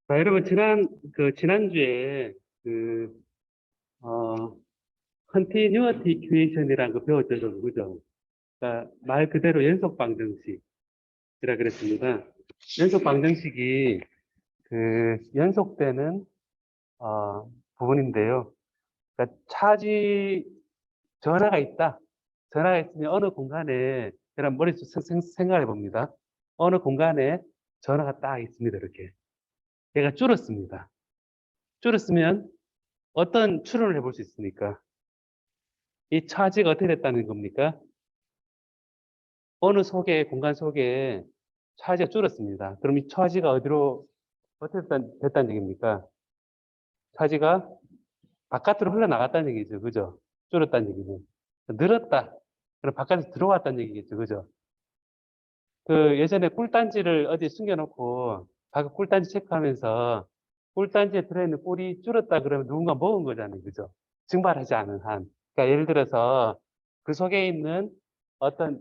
자, 여러분, 지난주에, 그, 어, 컨티뉴어티 이퀘이션이라는 거 배웠죠, 그죠? 그러니까 말 그대로 연속 방정식이라 그랬습니다. 연속 방정식이, 연속되는, 부분인데요. 그러니까 전화가 있다. 전화가 있으면 어느 공간에, 그냥 머릿속 생각해 봅니다. 어느 공간에 전화가 딱 있습니다, 이렇게. 얘가 줄었습니다. 줄었으면 어떤 추론을 해볼 수 있습니까? 이 차지가 어떻게 됐다는 겁니까? 공간 속에 차지가 줄었습니다. 그럼 이 차지가 어떻게 됐다는 얘기입니까? 차지가 바깥으로 흘러나갔다는 얘기죠. 그죠? 줄었다는 얘기는. 늘었다. 그럼 바깥에서 들어왔다는 얘기겠죠. 그죠? 예전에 꿀단지를 어디 숨겨놓고, 바깥 꿀단지 체크하면서, 꿀단지에 들어있는 꿀이 줄었다 그러면 누군가 먹은 거잖아요. 그죠? 증발하지 않은 한. 그러니까 예를 들어서, 그 속에 있는 어떤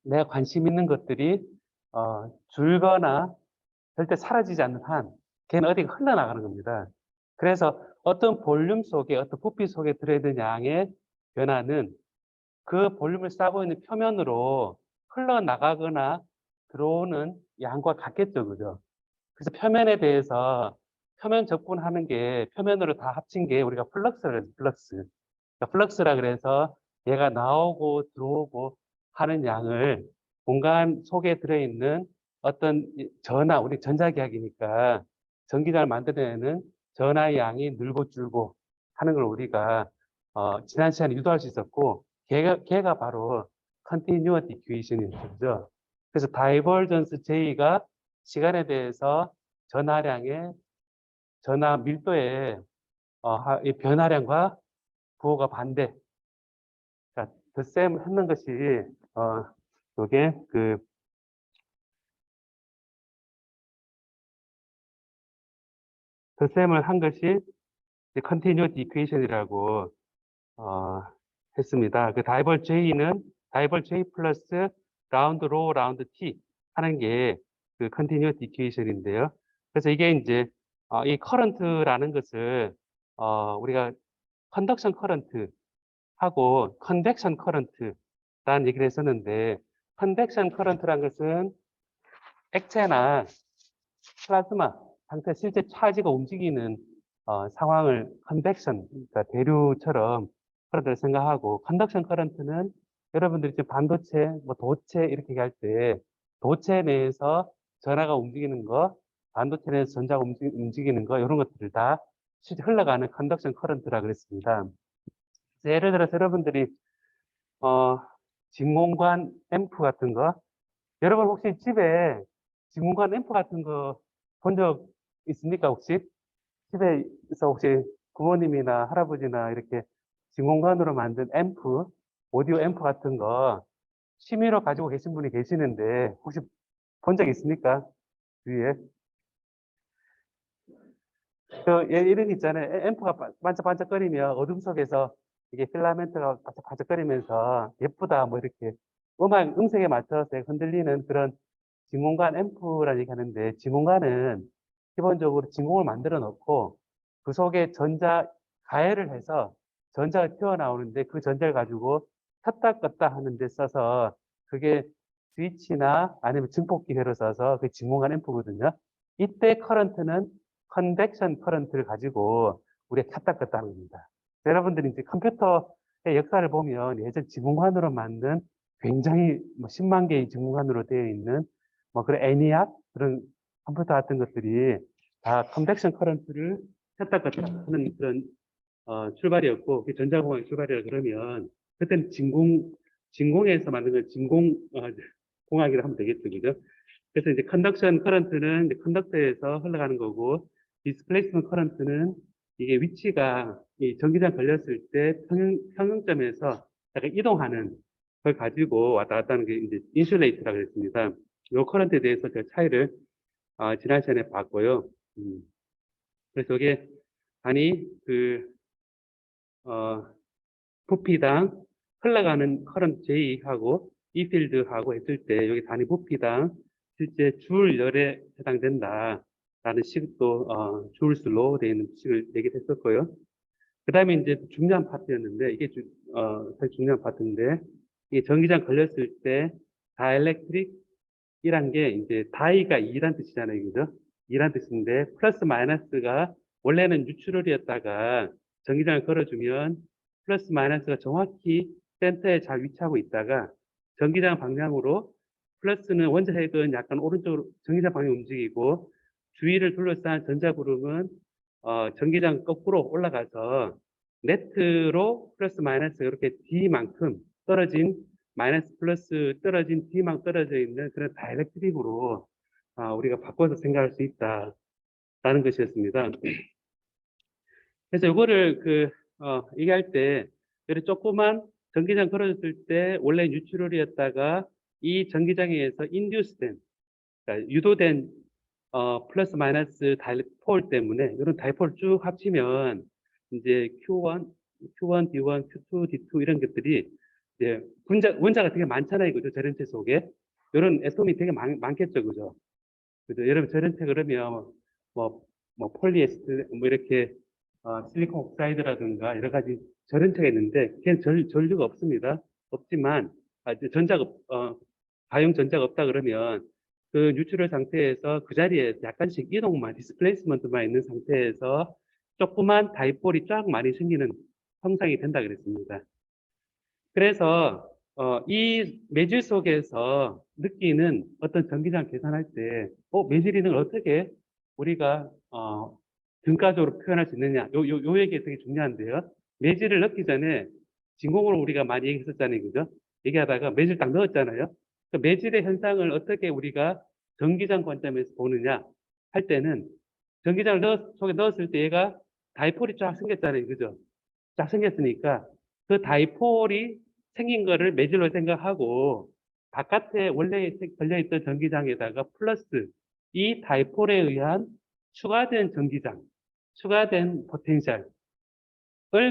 내가 관심 있는 것들이 줄거나 절대 사라지지 않는 한 걔는 어디가 흘러나가는 겁니다. 그래서 어떤 볼륨 속에 어떤 부피 속에 들어있는 양의 변화는 그 볼륨을 싸고 있는 표면으로 흘러나가거나 들어오는 양과 같겠죠, 그죠? 그래서 표면에 대해서 표면 접근하는 게 표면으로 다 합친 게 우리가 플럭스를 해서 플럭스. 그러니까 플럭스라 그래서 얘가 나오고 들어오고 하는 양을 공간 속에 들어있는 어떤 우리 전자기학이니까 전기장을 만들어내는 전하의 양이 늘고 줄고 하는 걸 우리가 지난 시간에 유도할 수 있었고 걔가 바로 컨티뉴어티 이퀘이션이었죠. 그래서 다이버전스 J가 시간에 대해서 전하량의 전하 밀도의 이 변화량과 부호가 반대. 자, 덧셈을 하는 것이, 어, 요게 덧셈을 한 것이 continuity equation이라고, 어, 했습니다. 다이벌 J 플러스 라운드 로 라운드 T 하는 게 continuity equation인데요. 그래서 이게 이제, 이 current라는 것을, 우리가 conduction current 하고 convection current라는 얘기를 했었는데, convection current라는 것은 액체나 플라즈마 상태 실제 차지가 움직이는 상황을 컨벡션, 그러니까 대류처럼 그런다고 생각하고 컨덕션 커런트는 여러분들이 지금 반도체, 뭐 도체 이렇게 얘기할 때 도체 내에서 전하가 움직이는 거, 반도체 내에서 전자가 움직이는 거 이런 것들을 다 실제 흘러가는 컨덕션 커런트라 그랬습니다. 예를 들어서 여러분들이 어, 진공관 앰프 같은 거 여러분 혹시 집에 진공관 앰프 같은 거 본 적 있습니까, 혹시? 집에서 혹시 부모님이나 할아버지나 이렇게 진공관으로 만든 오디오 앰프 같은 거 취미로 가지고 계신 분이 계시는데 혹시 본 적 있습니까? 주위에? 이런 거 있잖아요. 앰프가 반짝반짝거리면 어둠 속에서 이게 필라멘트가 반짝반짝거리면서 예쁘다 뭐 이렇게 음색에 맞춰서 흔들리는 그런 진공관 앰프라는 얘기 하는데 진공관은 기본적으로 진공을 만들어 놓고 그 속에 가해를 해서 전자가 튀어나오는데 그 전자를 가지고 켰다 껐다 하는 데 써서 그게 스위치나 아니면 증폭기회로 써서 그 진공관 앰프거든요. 이때 커런트는 컨벡션 커런트를 가지고 우리가 켰다 껐다 하는 겁니다. 여러분들이 이제 컴퓨터의 역사를 보면 예전 진공관으로 만든 굉장히 뭐 10만 개의 진공관으로 되어 있는 뭐 그런 애니악 그런 컴퓨터 같은 것들이 다 컨벡션 커런트를 켰다 껐다 하는 그런 출발이었고 그게 전자공학의 출발이라 그러면 그때는 진공에서 만든 건 공학이라 하면 되겠죠, 그죠? 그래서 이제 컨덕션 커런트는 컨덕터에서 흘러가는 거고 디스플레이스먼트 커런트는 이게 위치가 이 전기장 걸렸을 때 평형점에서 약간 이동하는 걸 가지고 왔다 갔다 하는 게 이제 인슐레이터라고 했습니다. 이 커런트에 대해서 제가 차이를 지난 시간에 봤고요. 그래서 이게 단위 어, 부피당 흘러가는 커런트 J하고 E 필드하고 했을 때 여기 단위 부피당 실제 줄 열에 해당된다. 식도 줄스 로우 되어 있는 식을 얘기를 했었고요. 그 다음에 이제 중요한 파트였는데, 이게 사실 중요한 파트인데, 이게 전기장 걸렸을 때, 다이엘렉트릭이란 게 이제 다이가 2란 뜻이잖아요. 그죠? 2란 뜻인데, 플러스 마이너스가 원래는 뉴트럴이었다가 전기장을 걸어주면 플러스 마이너스가 정확히 센터에 잘 위치하고 있다가 전기장 방향으로 플러스는 원자핵은 약간 오른쪽으로 전기장 방향 움직이고 주위를 둘러싼 전자구름은 전기장 거꾸로 올라가서 네트로 플러스 마이너스 이렇게 D만큼 떨어진 마이너스 플러스 떨어진 D만큼 떨어져 있는 그런 다이렉트릭으로 우리가 바꿔서 생각할 수 있다라는 것이었습니다. 그래서 이거를 얘기할 때 이렇게 조그만 전기장 걸어졌을 때 원래 뉴트럴이었다가 이 전기장에 의해서 인듀스된 그러니까 유도된 플러스 마이너스 다이폴 때문에 이런 다이폴 쭉 합치면 이제 Q1, D1, Q2, D2 이런 것들이 이제 원자가 되게 많잖아요, 그죠? 저런체 속에 이런 애톰이 되게 많겠죠, 그죠? 그죠? 여러분 저런체 그러면 뭐, 뭐 폴리에스터 뭐 이렇게 실리콘 옥사이드라든가 여러 가지 저런체가 있는데 걔는 전류가 없습니다. 없지만 이제 가용 전자가 없다 그러면 그 뉴트럴 상태에서 그 자리에 약간씩 이동만, 디스플레이스먼트만 있는 상태에서 조그만 다이폴이 쫙 많이 생기는 형상이 된다 그랬습니다. 그래서 이 매질 속에서 느끼는 어떤 전기장 계산할 때, 매질 이는 어떻게 우리가 등가적으로 표현할 수 있느냐? 요 얘기 되게 중요한데요. 매질을 넣기 전에 진공으로 우리가 많이 얘기했었잖아요, 그죠? 얘기하다가 매질 딱 넣었잖아요. 그 매질의 현상을 어떻게 우리가 전기장 관점에서 보느냐 할 때는 전기장을 속에 넣었을 때 얘가 다이폴이 쫙 생겼잖아요, 그죠? 쫙 생겼으니까 그 다이폴이 생긴 거를 매질로 생각하고 바깥에 원래 걸려있던 전기장에다가 플러스 이 다이폴에 의한 추가된 전기장, 추가된 포텐셜을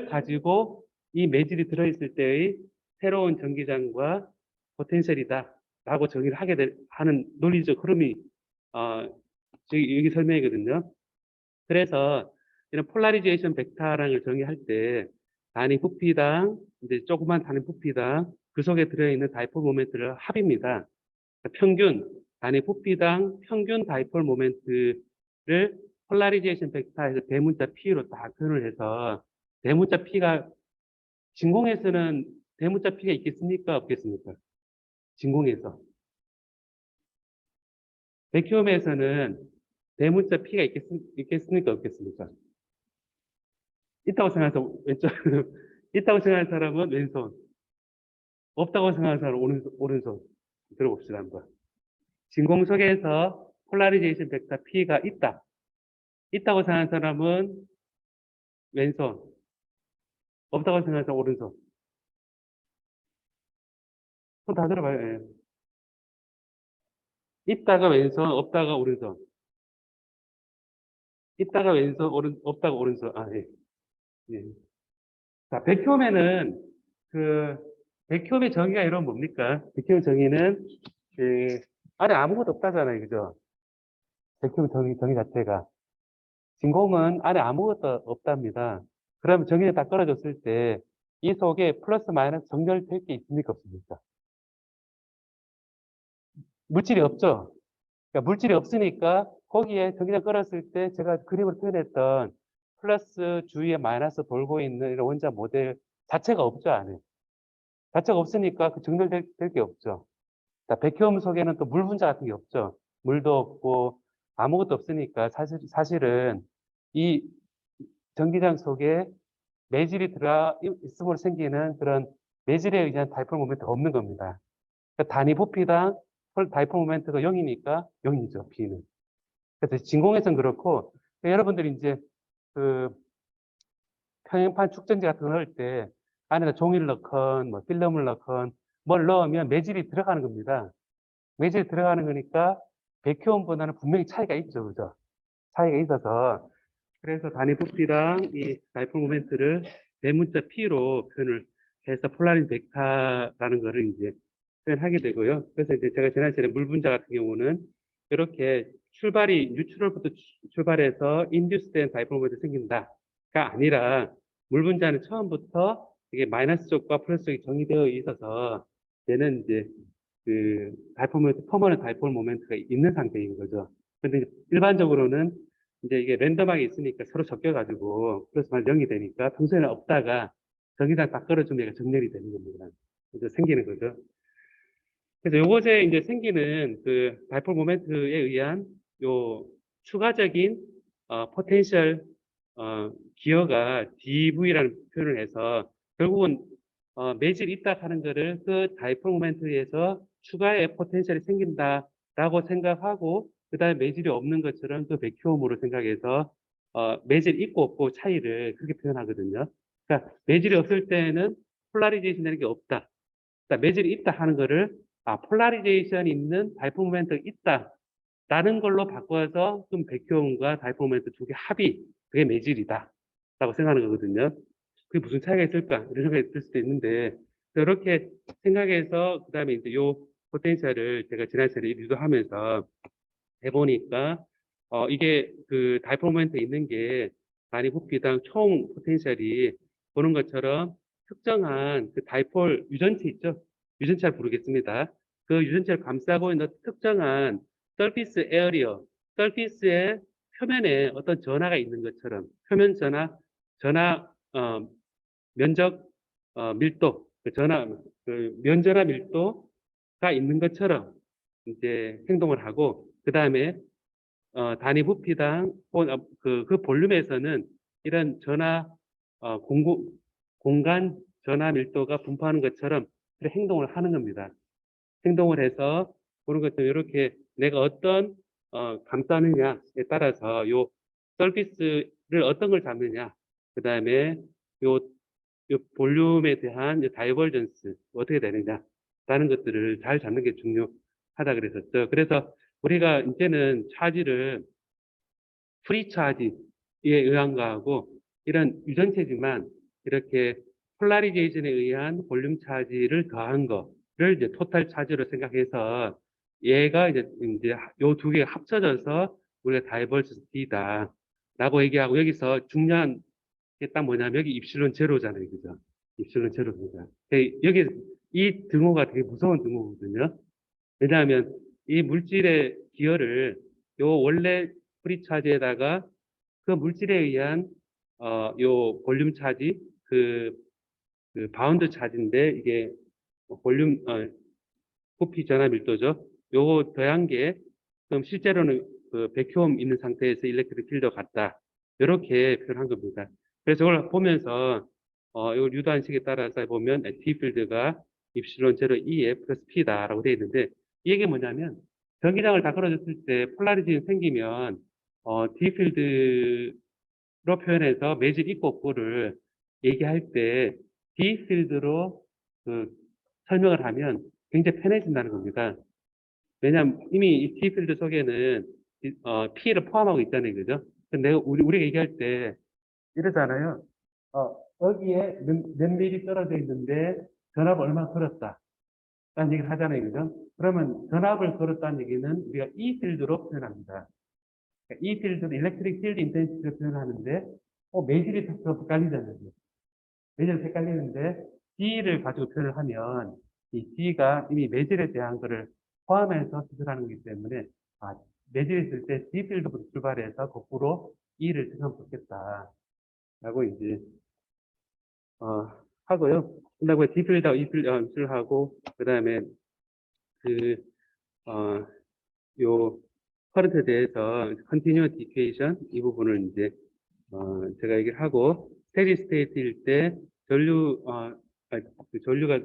가지고 이 매질이 들어있을 때의 새로운 전기장과 포텐셜이다 라고 정의를 하는 논리적 흐름이 여기 설명이거든요. 그래서 이런 폴라리제이션 벡터랑을 정의할 때 단위 부피당 이제 조그만 단위 부피당 그 속에 들어있는 다이폴 모멘트를 합입니다. 평균 단위 부피당 평균 다이폴 모멘트를 폴라리제이션 벡터에서 대문자 P로 다 표현을 해서 대문자 P가 진공에서는 대문자 P가 있겠습니까? 없겠습니까? 진공에서. 백큐음에서는 대문자 P가 있겠습니까? 없겠습니까? 있다고 생각해서 왼쪽, 있다고 생각하는 사람은 왼손, 없다고 생각하는 사람은 오른손. 들어봅시다, 한번. 진공 속에서 폴라리제이션 벡터 P가 있다. 있다고 생각하는 사람은 왼손, 없다고 생각하는 사람은 오른손. 손 다 들어봐요. 예. 있다가 왼손, 없다가 오른손. 있다가 왼손, 없다가 오른손. 예. 예. 자, 그, 백홈의 정의가 이런 뭡니까? 백홈의 정의는, 그, 안에 아무것도 없다잖아요. 그죠? 백홈의 정의 자체가. 진공은 안에 아무것도 없답니다. 그러면 정의를 다 끌어줬을 때, 이 속에 플러스 마이너스 정렬될 게 있습니까? 없습니까? 물질이 없죠? 그러니까 물질이 없으니까, 거기에 정의를 끌었을 때, 제가 그림을 표현했던 플러스 주위에 마이너스 돌고 있는 이런 원자 모델 자체가 없죠, 안에. 자체가 없으니까 그 정렬될 게 없죠. 자, 백혈 속에는 또 물 분자 같은 게 없죠. 물도 없고 아무것도 없으니까 사실은 이 전기장 속에 매질이 들어가 있음으로 생기는 그런 매질에 의한 다이폴 모멘트가 없는 겁니다. 그러니까 단위 부피당 다이폴 모멘트가 0이니까 0이죠, B는. 그래서 진공에서는 그렇고, 그러니까 여러분들이 이제 그 평행판 축전지 같은 거 넣을 때 안에다 종이를 넣건 뭐 필름을 넣건 뭘 넣으면 매질이 들어가는 겁니다. 매질이 들어가는 거니까 백효원보다는 분명히 차이가 있죠. 그죠? 차이가 있어서 그래서 단위 부피랑 이 다이폴 모멘트를 대문자 P로 표현을 해서 폴라린 벡터라는 거를 이제 표현하게 되고요. 그래서 이제 제가 지난 시간에 물 분자 같은 경우는 이렇게 출발이 뉴트럴부터 출발해서 인듀스된 다이폴 모멘트 생긴다가 아니라 물 분자는 처음부터 이게 마이너스 쪽과 플러스 쪽이 정의되어 있어서 얘는 이제 그 다이폴 모멘트, 퍼머넌트 다이폴 모멘트가 있는 상태인 거죠. 근데 일반적으로는 이제 이게 랜덤하게 있으니까 서로 섞여가지고 플러스 마이너스 0이 되니까 평소에는 없다가 정의당 딱 걸어주면 얘가 정렬이 되는 겁니다. 그래서 생기는 거죠. 그래서 요것에 이제 생기는 그 다이폴 모멘트에 의한 요 추가적인 포텐셜 기어가 DV라는 표현을 해서 결국은 매질이 있다 하는 거를 그 다이폴 모멘트에서 추가의 포텐셜이 생긴다라고 생각하고 그다음에 매질이 없는 것처럼 그 백큐홈으로 생각해서 매질 있고 없고 차이를 그렇게 표현하거든요. 그러니까 매질이 없을 때는 폴라리제이션이라는 게 없다. 그러니까 매질이 있다 하는 거를 폴라리제이션 있는 다이폴 모멘트가 있다. 라는 걸로 바꿔서 좀 백큐홈과 다이폴 모멘트 두 개 합이 그게 매질이다. 라고 생각하는 거거든요. 그게 무슨 차이가 있을까? 이런 생각이 들 수도 있는데 이렇게 생각해서 그 다음에 이제 요 포텐셜을 제가 지난 시간에 유도하면서 해보니까 이게 그 다이폴 모멘트 있는 게 단위 부피당 총 포텐셜이 보는 것처럼 특정한 그 다이폴 유전체 있죠? 유전체를 부르겠습니다. 그 유전체를 감싸고 있는 특정한 서피스 에어리어, 서피스의 표면에 어떤 전하가 있는 것처럼 표면 전하, 전하 면적 밀도, 그 전하 그 면전하 밀도가 있는 것처럼 이제 행동을 하고 그 다음에 단위 부피당 그 볼륨에서는 이런 공간 전하 밀도가 분포하는 것처럼 그런 행동을 하는 겁니다. 행동을 해서 그런 것들 이렇게 내가 어떤 감싸느냐에 따라서 요 서피스를 어떤 걸 잡느냐 그 다음에 요, 요 볼륨에 대한 다이버전스 어떻게 되느냐라는 것들을 잘 잡는 게 중요하다 그랬었죠. 그래서 우리가 이제는 차지를 프리 차지에 의한 거하고 이런 유전체지만 이렇게 폴라리제이션에 의한 볼륨 차지를 더한 거를 이제 토탈 차지로 생각해서 얘가 이제 요 두 개가 합쳐져서 우리가 다이버시티다 라고 얘기하고 여기서 중요한 게 딱 뭐냐면 여기 입실론 제로잖아요. 그죠? 입실론 제로입니다. 여기 이 등호가 되게 무서운 등호거든요. 왜냐하면 이 물질의 기여를 요 원래 프리 차지에다가 그 물질에 의한 요 볼륨 차지 그 바운드 차지인데 이게 볼륨 부피 전하 밀도죠. 요거 더한 게 그럼 실제로는 그 백큐홈 있는 상태에서 일렉트릭 필드 같다. 이렇게 표현한 겁니다. 그래서 이걸 보면서 요 유도한식에 따라서 보면 D 필드가 입실론 제로 E에 플러스 P다라고 되어 있는데 이 얘기 뭐냐면 전기장을 다 걸어줬을 때 폴라리즘 생기면 D 필드로 표현해서 매질 있고 없고를 얘기할 때 D 필드로 그 설명을 하면 굉장히 편해진다는 겁니다. 왜냐하면 이미 이 D 필드 속에는 P를 포함하고 있잖아요, 그죠? 근데 우리가 얘기할 때 이러잖아요. 여기에 몇 미리 떨어져 있는데 전압 얼마 걸었다. 라는 얘기를 하잖아요, 그죠? 그러면 전압을 걸었다는 얘기는 우리가 E 필드로 표현합니다. 그러니까 E 필드는 일렉트릭 필드 인텐시티로 표현하는데, 매질이 더 헷갈리잖아요. 매질 헷갈리는데, D를 가지고 표현을 하면, 이 D가 이미 매질에 대한 거를 포함해서 기술하는 거기 때문에, 매질이 있을 때 D 필드부터 출발해서 거꾸로 E를 생각하면 좋겠다. 라고 이제, 하고요. 그다음에 D 필드하고 E 필드를 하고, 그 다음에 그, 요, 커런트에 대해서 컨티뉴어티 이퀘이션 이 부분을 이제 제가 얘기를 하고 스테디 스테이트일 때 그 전류가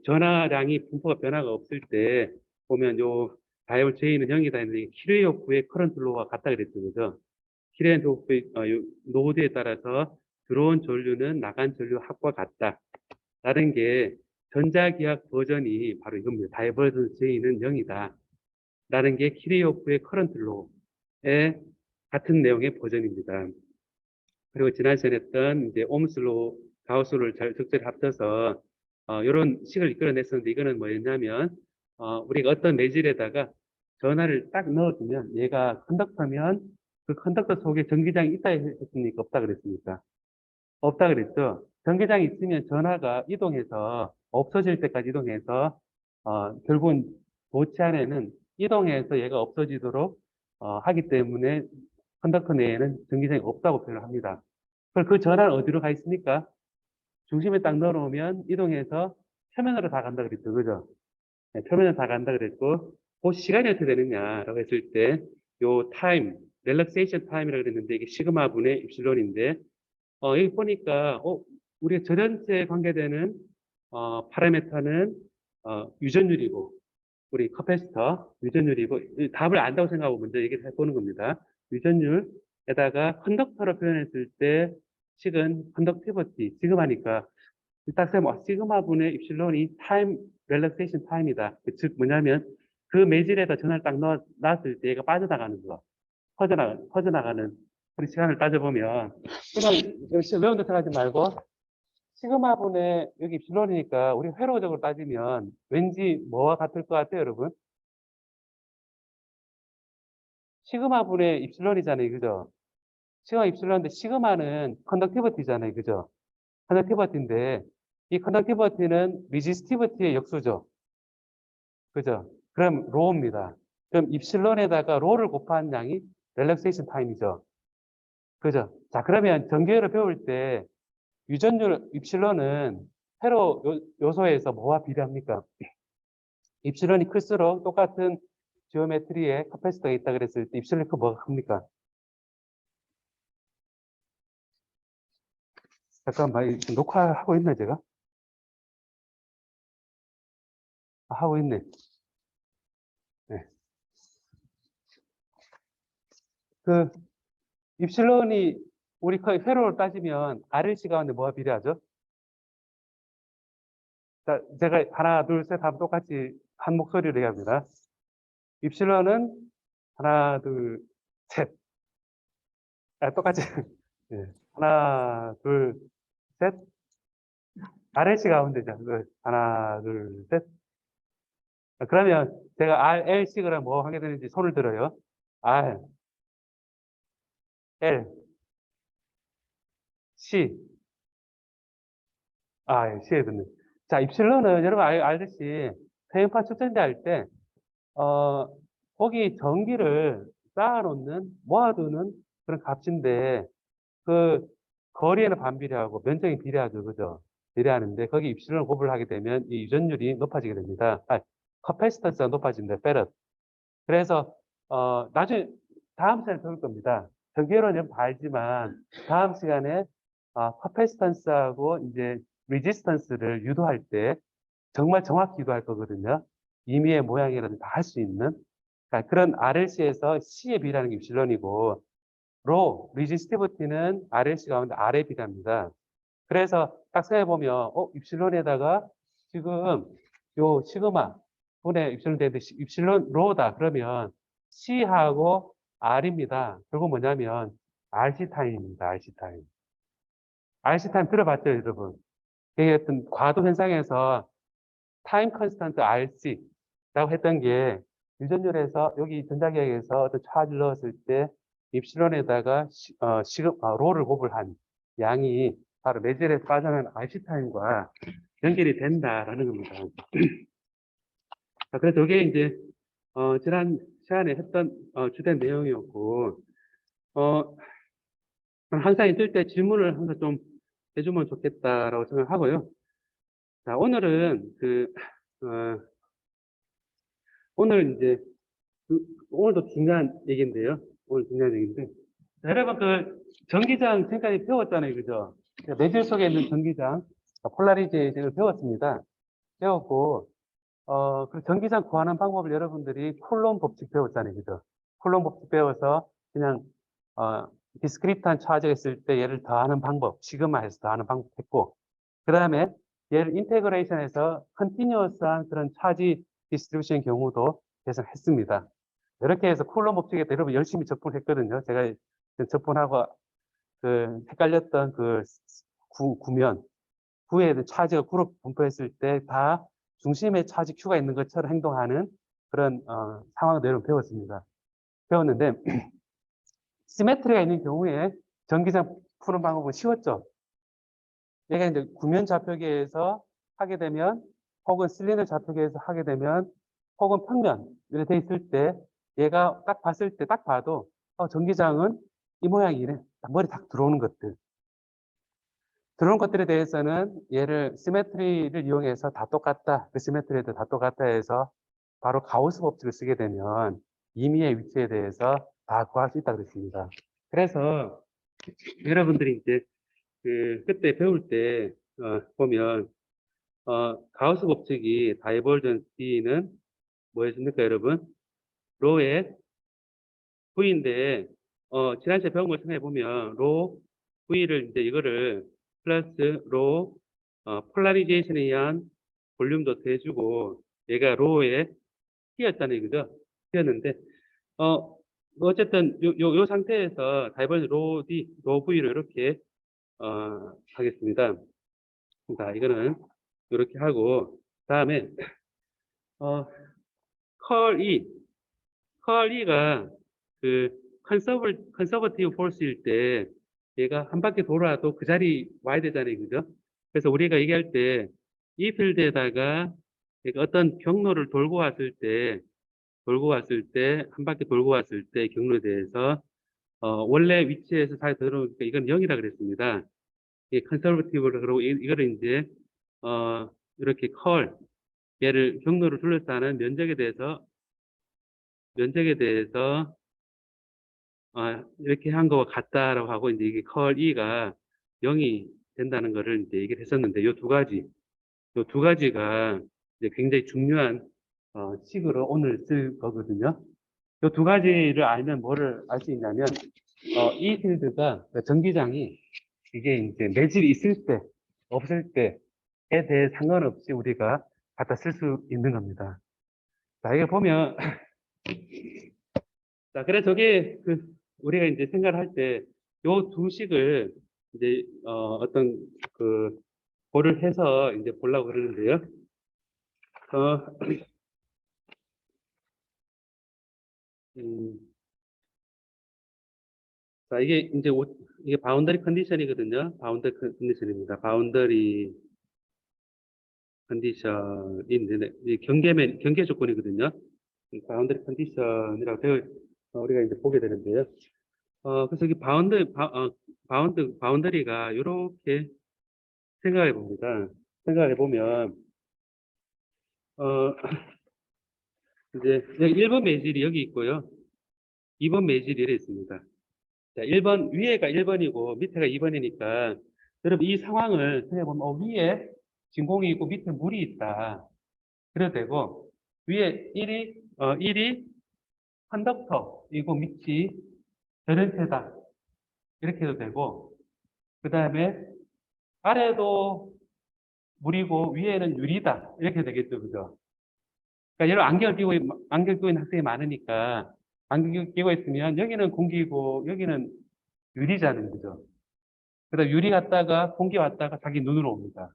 전하량이 분포가 변화가 없을 때 보면 요 다이올 J는 0이다 했는데 킬웨이오프의 커런트 로가 같다 그랬죠, 그죠? 킬웨이오프의 노드에 따라서 들어온 전류는 나간 전류 합과 같다. 다른 게 전자기학 버전이 바로 이겁니다. 다이버전스 J는 0이다. 라는 게 키리오프의 커런트 로의 같은 내용의 버전입니다. 그리고 지난 시간에 했던 이제 옴스로, 가우스로를 잘 적절히 합쳐서 이런 식을 이끌어냈었는데 이거는 뭐였냐면 우리가 어떤 매질에다가 전화를 딱 넣어주면 얘가 컨덕터면 그 컨덕터 속에 전기장이 있다 했습니까? 없다 그랬습니까? 없다 그랬죠. 전기장이 있으면 전화가 이동해서 없어질 때까지 이동해서 결국은 도치 안에는 이동해서 얘가 없어지도록 하기 때문에 컨덕터 내에는 전기장이 없다고 표현을 합니다. 그럼 그 전화는 어디로 가 있습니까? 중심에 딱 넣어놓으면 이동해서 표면으로 다 간다 그랬죠. 그죠? 네, 표면으로 다 간다 그랬고, 그 시간이 어떻게 되느냐라고 했을 때, 요 타임, 렐락세이션 타임이라고 그랬는데, 이게 시그마분의 입실론인데, 여기 보니까, 우리가 절연체에 관계되는, 파라메터는, 유전율이고, 우리 커패시터, 유전율이고, 이 답을 안다고 생각하고 먼저 얘기를 해보는 겁니다. 유전율에다가 컨덕터로 표현했을 때, 식은 컨덕티버티, 지금 하니까, 딱 쌤, 시그마분의 입실론이 타임, 렐락세이션 타임이다. 즉, 뭐냐면, 그 매질에다 전화를 딱 놨을 때 얘가 빠져나가는 거, 퍼져나가는, 우리 시간을 따져보면, 그냥 외운다 생각하지 말고, 시그마분의 여기 입실론이니까, 우리 회로적으로 따지면, 왠지 뭐와 같을 것 같아요, 여러분? 시그마분의 입실론이잖아요, 그죠? 시그마 입실론인데, 시그마는 컨덕티버티잖아요, 그죠? 컨덕티버티인데, 이 컨덕티버티는 리지스티버티의 역수죠. 그죠? 그럼 로우입니다. 그럼 입실론에다가 로우를 곱한 양이 렐락세이션 타임이죠. 그죠? 자, 그러면 전기회로 배울 때 유전율 입실론은 회로 요소에서 뭐와 비례합니까? 입실론이 클수록 똑같은 지오메트리에 카패시터가 있다 그랬을 때 입실론이 뭐가 큽니까? 잠깐만, 녹화하고 있나 제가? 하고 있네. 네. 그 입실론이 우리 거의 회로를 따지면 RLC 가운데 뭐와 비례하죠? 자, 제가 하나, 둘, 셋 하면 똑같이 한 목소리로 얘기합니다. 입실론은 하나, 둘, 셋. 똑같이. 예. 하나, 둘, 셋. RLC 가운데죠. 하나, 둘, 셋. 그러면 제가 RLC 그러면 뭐 하게 되는지 손을 들어요. R, L, C. 예, C에 듣는. 자, 입실론은 여러분 알듯이 세연파 측정대 할 때, 어, 거기 전기를 쌓아놓는, 모아두는 그런 값인데, 그 거리에는 반비례하고 면적이 비례하죠. 그죠? 비례하는데 거기 입실론을 곱을 하게 되면 이 유전율이 높아지게 됩니다. 커패시턴스가 높아진다. 페럿. 그래서 나중에 다음 시간에 배울 겁니다. 전기회로는 여러분 다 알지만 다음 시간에 커패시턴스하고 이제 레지스턴스를 유도할 때 정말 정확히 유도할 거거든요. 임의의 모양이라든지 다 할 수 있는 그러니까 그런 RLC에서 C에 비례하는 게 입실론이고 로, 리지스티비티는 RLC 가운데 R에 비례합니다. 그래서 딱 생각해보면, 입실론에다가 지금 요 시그마 분의 입실론 되는데 입실론 로다. 그러면 C하고 R입니다. 결국 뭐냐면 RC 타임입니다. RC 타임. RC 타임 들어봤죠, 여러분? 이게 어떤 과도 현상에서 타임 컨스턴트 RC라고 했던 게 유전율에서 여기 전자기학에서 어떤 차를 넣었을 때 입실론에다가 로를 곱을 한 양이 바로 매질에서 빠져나가는 RC타임과 연결이 된다라는 겁니다. 자, 그래서 이게 이제 지난 시간에 했던 주된 내용이었고 항상 있을 때 질문을 항상 좀 해주면 좋겠다라고 생각하고요. 자, 오늘은 어, 오늘 이제 오늘도 중요한 얘기인데요. 오늘 중요한 얘기인데 자, 여러분 전기장 지금까지 배웠잖아요, 그죠? 매질 속에 있는 전기장 폴라리제이션을 배웠습니다. 배웠고 그 전기장 구하는 방법을 여러분들이 쿨롬 법칙 배웠잖아요, 그죠? 쿨롬 법칙 배워서 그냥 디스크리트한 차지가 있을 때 얘를 더하는 방법, 시그마해서 더하는 방법 했고 그 다음에 얘를 인테그레이션해서 컨티뉴어스한 그런 차지 디스트리뷰션 경우도 계속했습니다. 이렇게 해서 쿨롬 법칙에 여러분 열심히 접근했거든요. 제가 접근하고 헷갈렸던 구면, 구에 차지가 그룹 분포했을 때 다 중심에 차지 Q가 있는 것처럼 행동하는 그런 상황 내용 배웠는데 시메트리가 있는 경우에 전기장 푸는 방법은 쉬웠죠. 얘가 이제 구면 좌표계에서 하게 되면 혹은 실린더 좌표계에서 하게 되면 혹은 평면 이렇게 돼 있을 때 얘가 딱 봤을 때 딱 봐도 전기장은 이 모양이네. 머리 딱 들어오는 것들. 들어오는 것들에 대해서는 얘를 시메트리를 이용해서 다 똑같다. 그 시메트리도 다 똑같다 해서 바로 가우스 법칙을 쓰게 되면 임의의 위치에 대해서 다 구할 수 있다 그랬습니다. 그래서 여러분들이 이제 그때 배울 때 보면 가우스 법칙이 다이버전스 D는 뭐였습니까, 여러분? 로의 V인데 지난 시간에 배운 걸 생각해 보면 로 V를 이제 이거를 플러스 로 폴라리제이션에 의한 볼륨도 더해주고 얘가 로의 T였잖아요, 그죠? T였는데 어쨌든 요 상태에서 다이버전스 로 D, 로 V를 이렇게 하겠습니다. 자, 이거는 이렇게 하고 다음에 컬 E, 컬 E가 그 컨서버티브 폴스일 때 얘가 한 바퀴 돌아도 그 자리 와야 되잖아요, 그죠? 그래서 우리가 얘기할 때 이 필드에다가 얘가 어떤 경로를 돌고 왔을 때 한 바퀴 돌고 왔을 때 경로에 대해서 원래 위치에서 잘 들어오니까 이건 0이라 그랬습니다. 이 컨서버티브를 그러고 이거를 이제 이렇게 얘를 경로를 둘러싸는 면적에 대해서 이렇게 한 거와 같다라고 하고 이제 이게 컬 E가 0이 된다는 거를 이제 얘기를 했었는데 요 두 가지가 이제 굉장히 중요한 식으로 오늘 쓸 거거든요. 요 두 가지를 알면 뭐를 알 수 있냐면 이 필드가 그러니까 전기장이 이게 이제 매질이 있을 때 없을 때에 대해 상관없이 우리가 갖다 쓸 수 있는 겁니다. 자, 이거 보면 자, 그래 저게 우리가 이제 생각을 할 때 요 두 식을 이제 어떤 고를 해서 이제 보려고 그러는데요. 어, 음, 자, 이게 바운더리 컨디션이거든요. 바운더리 컨디션입니다. 바운더리 컨디션인데 이 경계 조건이거든요. 바운더리 컨디션이라고 우리가 이제 보게 되는데요. 그래서 이 바운더리가 이렇게 생각해 봅니다. 생각해 보면, 이제 여기 1번 매질이 여기 있고요. 2번 매질이 이래 있습니다. 자, 1번, 위에가 1번이고 밑에가 2번이니까 여러분 이 상황을 생각해 보면, 위에 진공이 있고 밑에 물이 있다. 그래도 되고, 위에 1이 컨덕터이고 밑이 전원체다. 이렇게 해도 되고, 그 다음에 아래도 물이고 위에는 유리다. 이렇게 되겠죠. 그죠? 그러니까 여러 안경 끼고 있는 학생이 많으니까 안경 끼고 있으면 여기는 공기고 여기는 유리잖아요. 그죠? 그다음 유리 갔다가 공기 왔다가 자기 눈으로 옵니다.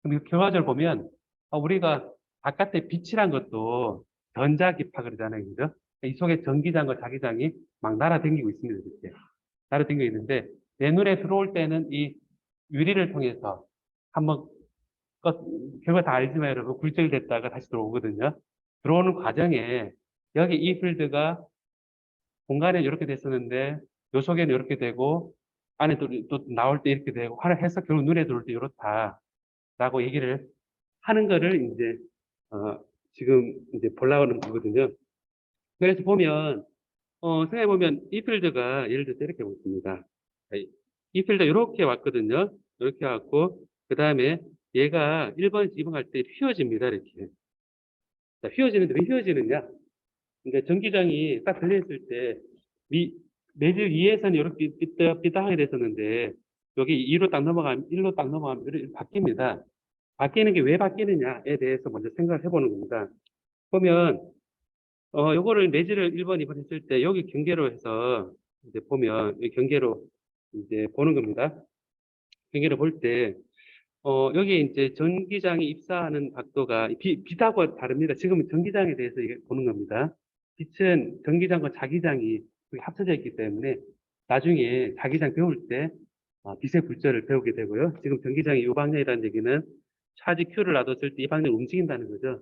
그럼 결과적으로 보면 우리가 바깥에 빛이란 것도 전자기파 그러잖아요. 그죠? 이 속에 전기장과 자기장이 막 날아다니고 있습니다. 이렇게. 날아다니고 있는데 내 눈에 들어올 때는 이 유리를 통해서 한번 결과 다 알지만 여러분 굴절됐다가 다시 들어오거든요. 들어오는 과정에 여기 이 필드가 공간에 이렇게 됐었는데 요 속에는 이렇게 되고 안에 또 나올 때 이렇게 되고 하나 해서 결국 눈에 들어올 때 이렇다라고 얘기를 하는 거를 이제 지금 이제 보려고 하는 거거든요. 그래서 보면 생각해 보면 이 필드가 예를 들어서 이렇게 보습니다. 이 필드 이렇게 왔거든요. 이렇게 왔고 그 다음에 얘가 1번에서 2번 갈 때 휘어집니다. 이렇게. 자, 휘어지는데 왜 휘어지느냐? 그러니까 전기장이 딱 걸려있을 때 매질 위에서는 이렇게 삐딱하게 됐었는데 여기 2로 딱 넘어가면 1로 딱 넘어가면 이렇게 바뀝니다. 바뀌는 게 왜 바뀌느냐에 대해서 먼저 생각을 해보는 겁니다. 보면 요거를 매질을 1번, 2번 했을 때 여기 경계로 해서 이제 보면 이 경계로 이제 보는 겁니다. 경계로 볼 때 여기 이제 전기장이 입사하는 각도가 빛하고 다릅니다. 지금은 전기장에 대해서 보는 겁니다. 빛은 전기장과 자기장이 합쳐져 있기 때문에 나중에 자기장 배울 때 빛의 굴절을 배우게 되고요. 지금 전기장이 이 방향이라는 얘기는 차지 Q를 놔뒀을 때 이 방향으로 움직인다는 거죠.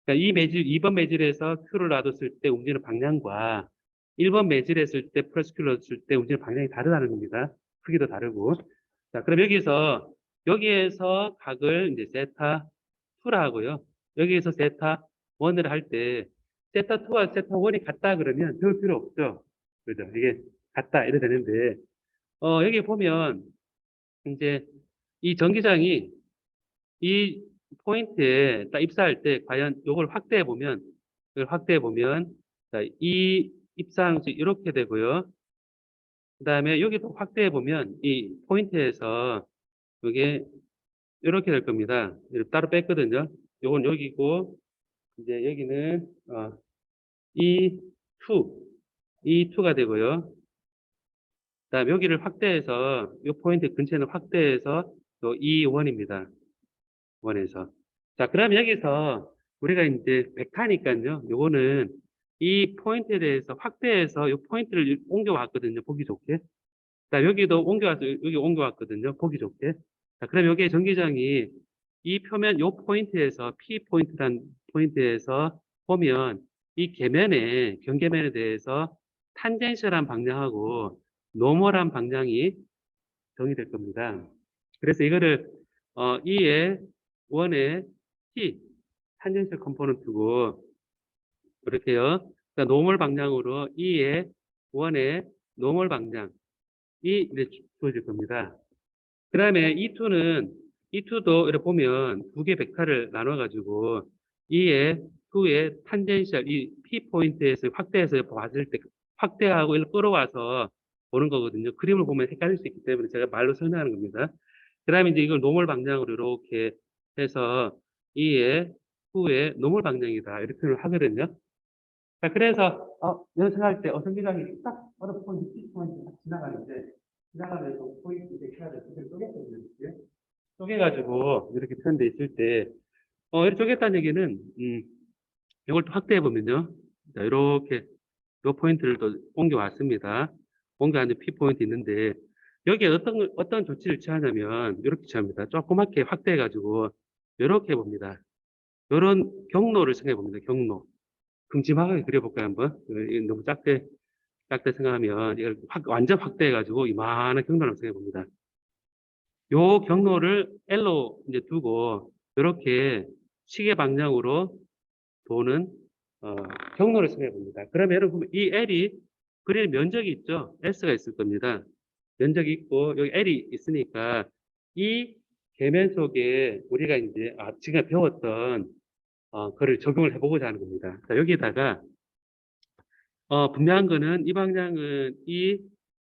그러니까 이 매질, 2번 매질에서 Q를 놔뒀을 때 움직이는 방향과 1번 매질했을 때 플러스 Q를 놨을 때 움직이는 방향이 다르다는 겁니다. 크기도 다르고. 자, 그럼 여기에서 각을 이제 세타 2라 하고요. 여기에서 세타 1을 할 때, 세타 2와 세타 1이 같다 그러면 배울 필요 없죠. 그죠? 이게 같다, 이래 되는데, 여기 보면, 이제, 이 전기장이 이 포인트에 딱 입사할 때 과연 이걸 확대해 보면 자, 이 입사항수 이렇게 되고요. 그다음에 여기도 확대해 보면 이 포인트에서 이게 이렇게 될 겁니다. 이렇게 따로 뺐거든요. 요건 여기고 이제 여기는 E2 E2가 되고요. 그다음 여기를 확대해서 이 포인트 근처에는 확대해서 또 E1입니다. 원에서. 자, 그럼 여기서 우리가 이제 벡터니까요. 요거는 이 포인트에 대해서 확대해서 이 포인트를 옮겨왔거든요. 보기 좋게. 자, 여기도 옮겨와서 여기 옮겨왔거든요. 보기 좋게. 자, 그럼 여기에 전기장이 이 표면 요 포인트에서 P 포인트란 포인트에서 보면 이 경계면에 대해서 탄젠셜한 방향하고 노멀한 방향이 정의될 겁니다. 그래서 이거를 E의 원의 T 탄젠셜 컴포넌트고 이렇게요. 그러니까 노멀 방향으로 E의 원의 노멀 방향이 이제 주어질 겁니다. 그 다음에 E2도 이렇게 보면 두 개 벡터를 나눠가지고 E의 2의 탄젠셜 이 P 포인트에서 확대해서 봤을 때 확대하고 이렇게 끌어와서 보는 거거든요. 그림을 보면 헷갈릴 수 있기 때문에 제가 말로 설명하는 겁니다. 그 다음에 이제 이걸 노멀 방향으로 이렇게 해서 E의 2의 노멀 방향이다. 이렇게 표현을 하거든요. 자, 그래서, 연습할 때 어성기장이 딱 어느 포인트, P 포인트 딱 지나가면서 포인트 벡터를 두개 쪼갰거든요. 이렇게. 쪼개가지고 이렇게 표현돼 있을 때, 이렇게 쪼갰다는 얘기는, 이걸 또 확대해보면요. 자, 이렇게, 요 포인트를 또 옮겨왔습니다. 옮겨왔는데 P 포인트 있는데, 여기에 어떤 조치를 취하냐면, 이렇게 취합니다. 조그맣게 확대해가지고, 이렇게 봅니다. 이런 경로를 생각해봅니다. 경로. 큼지막하게 그려볼까요, 한번? 이거 너무 작게 생각하면, 이걸 완전 확대해가지고, 이만한 경로를 생각해봅니다. 요 경로를 L로 이제 두고, 이렇게 시계 방향으로 도는, 경로를 생각해봅니다. 그러면 여러분, 보면 이 L이 그릴 면적이 있죠? S가 있을 겁니다. 면적이 있고, 여기 L이 있으니까, 이 계면 속에 우리가 이제, 지금 배웠던, 그를 적용을 해보고자 하는 겁니다. 자, 여기다가, 분명한 거는 이 방향은 이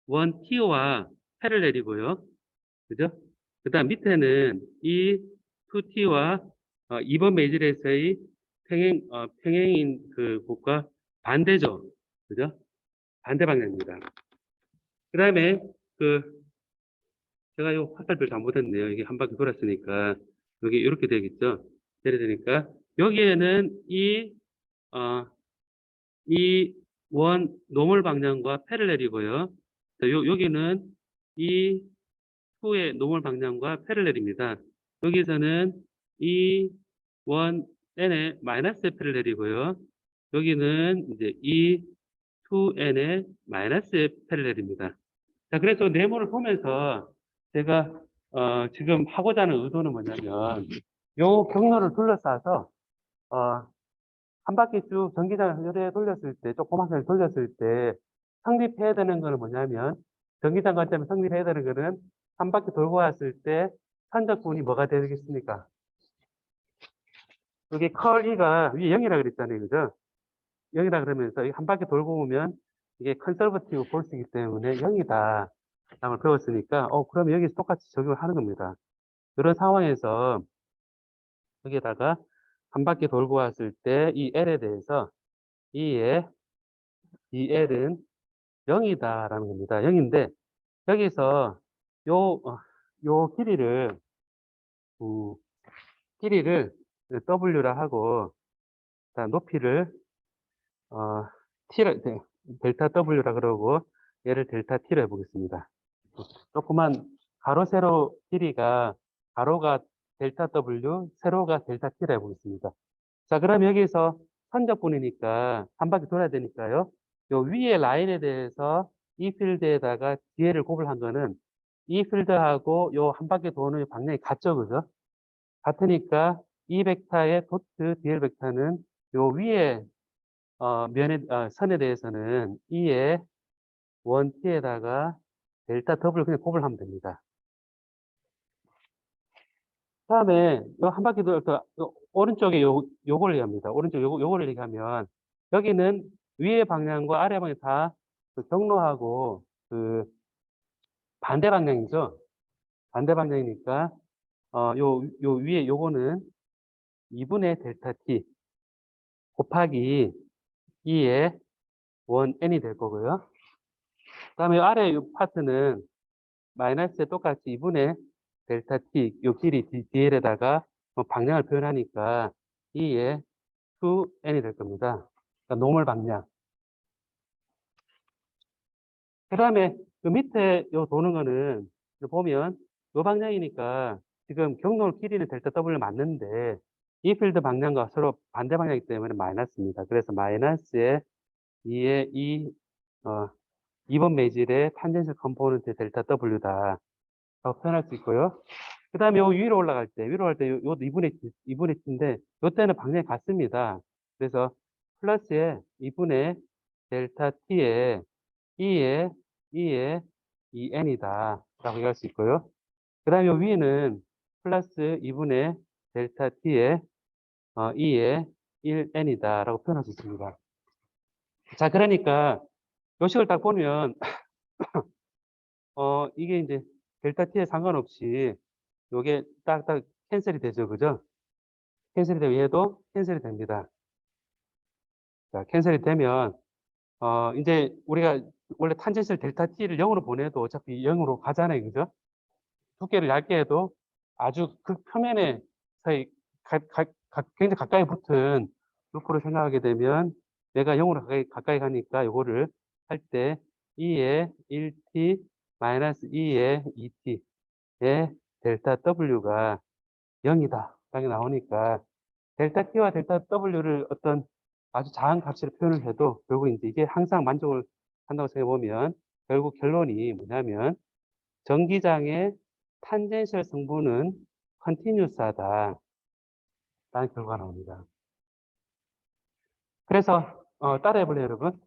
원 T와 패러렐이고요. 그죠? 그 다음 밑에는 이 2T와 2번 매질에서의 평행인 그 곳과 반대죠. 그죠? 반대 방향입니다. 그 다음에 그 제가 요 화살표 잘못했네요. 이게 한 바퀴 돌았으니까 여기 이렇게 되겠죠. 이렇게 되니까 여기에는 어, 이 원 노멀 방향과 패러렐이고요. 자, 여기는 이 후의 노멀 방향과 패러렐입니다. 여기서는 이 원 n의 마이너스 패러렐이고요. 여기는 이제 이 2n의 마이너스 패러렐입니다. 자, 그래서 네모를 보면서 제가 지금 하고자 하는 의도는 뭐냐면 요 경로를 둘러싸서 어, 한 바퀴 쭉 전기장을 여러 돌렸을 때, 조그맣게 돌렸을 때, 성립해야 되는 거는 뭐냐면, 전기장 관점에 성립해야 되는 거는, 한 바퀴 돌고 왔을 때, 산적분이 뭐가 되겠습니까? 여기 컬 E가 위에 0이라 그랬잖아요. 그죠? 0이라 그러면서, 한 바퀴 돌고 오면, 이게 컨설버티브 폴스이기 때문에 0이다. 라는 걸 배웠으니까, 그러면 여기서 똑같이 적용을 하는 겁니다. 이런 상황에서, 여기에다가, 한 바퀴 돌고 왔을 때, 이 L에 대해서, E의 이 L은 0이다라는 겁니다. 0인데 여기서 요 길이를 음, 길이를 W라 하고, 그다음 높이를 T를, 델타 W라 그러고, 얘를 델타 T로 해보겠습니다. 조그만 가로, 세로 길이가, 가로가 델타 W, 세로가 델타 T로 해보겠습니다. 자, 그럼 여기서 선적분이니까 한 바퀴 돌아야 되니까요. 요 위에 라인에 대해서 이 필드에다가 뒤에를 곱을 거는 이 필드하고 요 한 바퀴 도는 방향이 같죠, 그죠? 같으니까 이 벡터의 도트 DL 벡터는 요 위에 선에 대해서는 E의 원 T에다가 델타 더블 그냥 곱을 하면 됩니다. 다음에 요 한 바퀴 돌, 오른쪽에 요걸 얘기합니다. 오른쪽 요거를 얘기하면 여기는 위의 방향과 아래 방향 다그 경로하고 그 반대 방향이죠. 반대 방향이니까 요 위에 요거는 2분의 델타 t 곱하기 2의 원 n이 될 거고요. 그다음에 아래 요 파트는 마이너스에 똑같이 2분의 델타 t 요 길이 dl에다가 방향을 표현하니까 2의 2n이 될 겁니다. 그러니까 노멀 방향. 그 다음에 그 밑에 요 도는 거는 보면 요 방향이니까 지금 경로 길이는 델타 W 맞는데 이 필드 방향과 서로 반대 방향이기 때문에 마이너스입니다. 그래서 마이너스에 2의 2번 매질의 탄젠셜 컴포넌트 델타 W다 라고 표현할 수 있고요. 그 다음에 요 위로 갈 때 요 2분의 t인데 요 때는 방향이 같습니다. 그래서 플러스에 2분의 델타 t에 2의 2n이다 라고 얘기할 수 있고요. 그 다음에 위에는 플러스 2분의 델타 t의 2의 1n이다 라고 표현할 수 있습니다. 자, 그러니까 요 식을 딱 보면 이게 이제 델타 t에 상관없이 요게 딱딱 캔슬이 되죠, 그죠? 캔슬이 되면 얘도 캔슬이 됩니다. 자, 캔슬이 되면 이제 우리가 원래 탄젠셜 델타 t를 0으로 보내도 어차피 0으로 가잖아요, 그죠? 두께를 얇게 해도 아주 극표면에 사이 굉장히 가까이 붙은 루프를 생각하게 되면 내가 0으로 가까이 가니까 요거를 할 때 2의 1t 마이너스 2의 2t의 델타 w가 0이다. 라고 나오니까 델타 t와 델타 w를 어떤 아주 작은 값으로 표현을 해도 결국 이제 이게 항상 만족을 한다고 생각해 보면 결국 결론이 뭐냐면 전기장의 탄젠셜 성분은 컨티뉴스하다 라는 결과가 나옵니다. 그래서 따라해 볼래요, 여러분?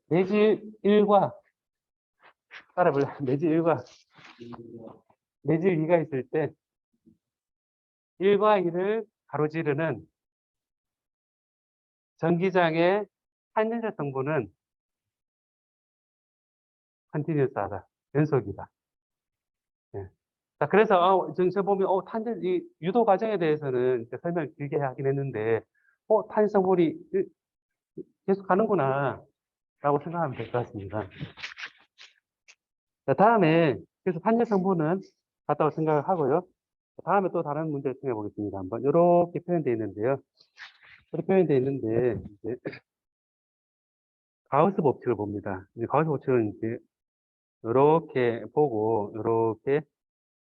내지 1과 따라해 볼래요? 내지 1과 내지 2가 있을 때 1과 2를 가로지르는 전기장의 탄젠셜 성분은 컨티뉴스하다. 연속이다. 예. 자, 그래서 저 보면 이 유도 과정에 대해서는 설명을 길게 하긴 했는데 탄 성분이 계속 가는구나 라고 생각하면 될 것 같습니다. 자, 다음에 그래서 탄력 성분은 같다고 생각을 하고요. 다음에 또 다른 문제를 생각해 보겠습니다. 한번 이렇게 표현되어 있는데요. 이렇게 표현되어 있는데 이제 가우스 법칙을 봅니다. 이제 가우스 법칙은 이제 이렇게 보고 이렇게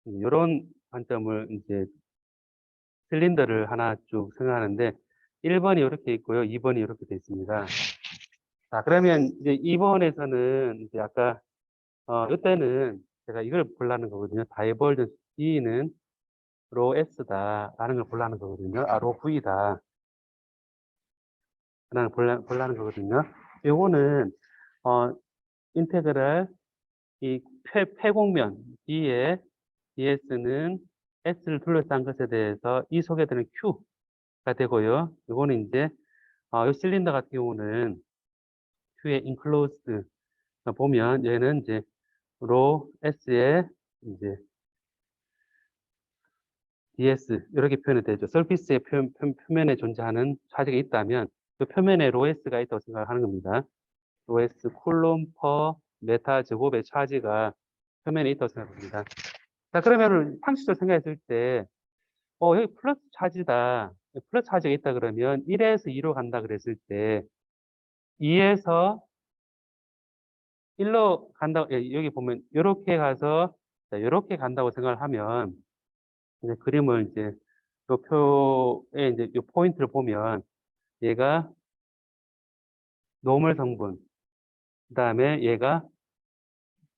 이런 관점을 이제 실린더를 하나 쭉 생각하는데 1번이 이렇게 있고요. 2번이 이렇게 되어 있습니다. 자, 그러면 이제 2번에서는 이제 아까 이때는 제가 이걸 보려는 거거든요. 다이버전스 D는 로 S다 라는 걸 보려는 거거든요. 로 V다 라는 걸 보려는 거거든요. 요거는 인테그랄 이 폐곡면 D의 DS는 S를 둘러싼 것에 대해서 이 소개되는 Q가 되고요. 요거는 이제 이 실린더 같은 경우는 Q의 enclosed 보면 얘는 이제 로 S의 이제 ds 이렇게 표현이 되죠. 서피스의 표면에 존재하는 차지가 있다면 그 표면에 로에스가 있다고 생각하는 겁니다. 로에스 쿨롬 퍼 메타 제곱의 차지가 표면에 있다고 생각합니다. 자, 그러면은 상식적으로 생각했을 때, 여기 플러스 차지다. 플러스 차지가 있다 그러면 1에서 2로 간다 그랬을 때 2에서 1로 간다. 여기 보면 이렇게 가서 이렇게 간다고 생각을 하면 이제 그림을 이제 요 표에 이제 요 포인트를 보면 얘가 노멀 성분, 그다음에 얘가